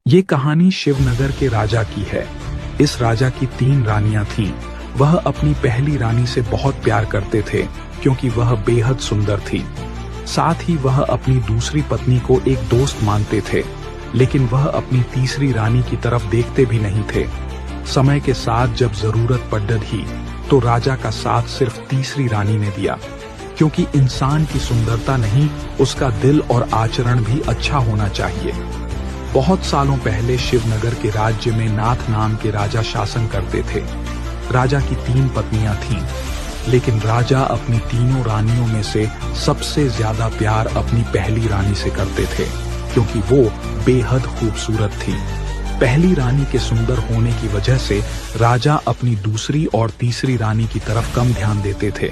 ये कहानी शिवनगर के राजा की है। इस राजा की 3 रानियां थीं। वह अपनी पहली रानी से बहुत प्यार करते थे क्योंकि वह बेहद सुंदर थी। साथ ही वह अपनी दूसरी पत्नी को एक दोस्त मानते थे, लेकिन वह अपनी तीसरी रानी की तरफ देखते भी नहीं थे। समय के साथ जब जरूरत पड़ी तो राजा का साथ सिर्फ तीसरी रानी ने दिया, क्योंकि इंसान की सुंदरता नहीं, उसका दिल और आचरण भी अच्छा होना चाहिए। बहुत सालों पहले शिवनगर के राज्य में नाथ नाम के राजा शासन करते थे। राजा की 3 पत्नियां थीं, लेकिन राजा अपनी तीनों रानियों में से सबसे ज्यादा प्यार अपनी पहली रानी से करते थे, क्योंकि वो बेहद खूबसूरत थी। पहली रानी के सुंदर होने की वजह से राजा अपनी दूसरी और तीसरी रानी की तरफ कम ध्यान देते थे।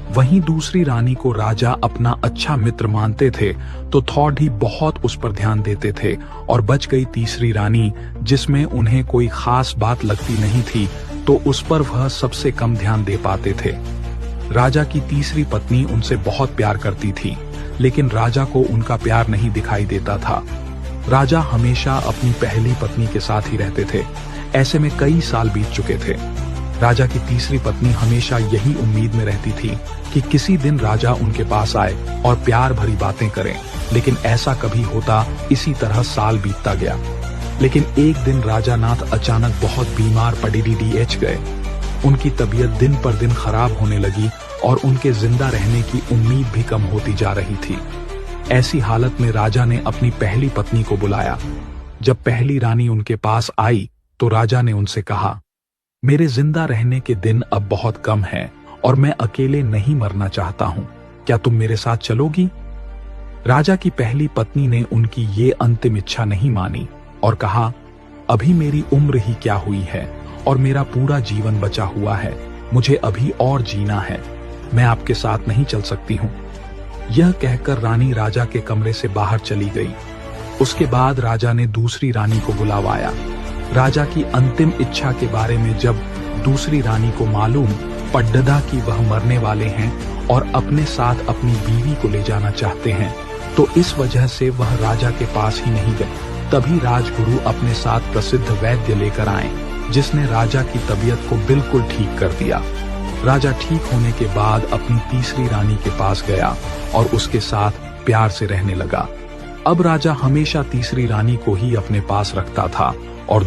वहीं दूसरी रानी को राजा अपना अच्छा मित्र मानते थे, तो थोड़ी बहुत उस पर ध्यान देते थे। और बच गई तीसरी रानी, जिसमें उन्हें कोई खास बात लगती नहीं थी, तो उस पर वह सबसे कम ध्यान दे पाते थे। राजा की तीसरी पत्नी उनसे बहुत प्यार करती थी, लेकिन राजा को उनका प्यार नहीं दिखाई देता था। राजा हमेशा अपनी पहली पत्नी के साथ ही रहते थे। ऐसे में कई साल बीत चुके थे। राजा की तीसरी पत्नी हमेशा यही उम्मीद में रहती थी कि किसी दिन राजा उनके पास आए और प्यार भरी बातें करें, लेकिन ऐसा कभी होता। इसी तरह साल बीतता गया, लेकिन एक दिन राजा नाथ अचानक बहुत बीमार पड़ीडीएच गए। उनकी तबीयत दिन पर दिन खराब होने लगी और उनके जिंदा रहने की उम्मीद भी कम होती जा रही थी। ऐसी हालत में राजा ने अपनी पहली पत्नी को बुलाया। जब पहली रानी उनके पास आई तो राजा ने उनसे कहा, मेरे जिंदा रहने के दिन अब बहुत कम हैं और मैं अकेले नहीं मरना चाहता हूं। क्या तुम मेरे साथ चलोगी? राजा की पहली पत्नी ने उनकी ये अंतिम इच्छा नहीं मानी और कहा, अभी मेरी उम्र ही क्या हुई है और मेरा पूरा जीवन बचा हुआ है। मुझे अभी और जीना है। मैं आपके साथ नहीं चल सकती हूं। यह कहकर रानी राजा के कमरे से बाहर चली गई। उसके बाद राजा ने दूसरी रानी को बुलावाया। राजा की अंतिम इच्छा के बारे में जब दूसरी रानी को मालूम पड्डदा कि वह मरने वाले हैं और अपने साथ अपनी बीवी को ले जाना चाहते हैं, तो इस वजह से वह राजा के पास ही नहीं गए। तभी राजगुरु अपने साथ प्रसिद्ध वैद्य लेकर आए, जिसने राजा की तबीयत को बिल्कुल ठीक कर दिया। राजा ठीक होने के बाद अपनी तीसरी रानी के पास गया और उसके साथ प्यार से रहने लगा। अब राजा हमेशा तीसरी रानी को ही अपने पास रखता था और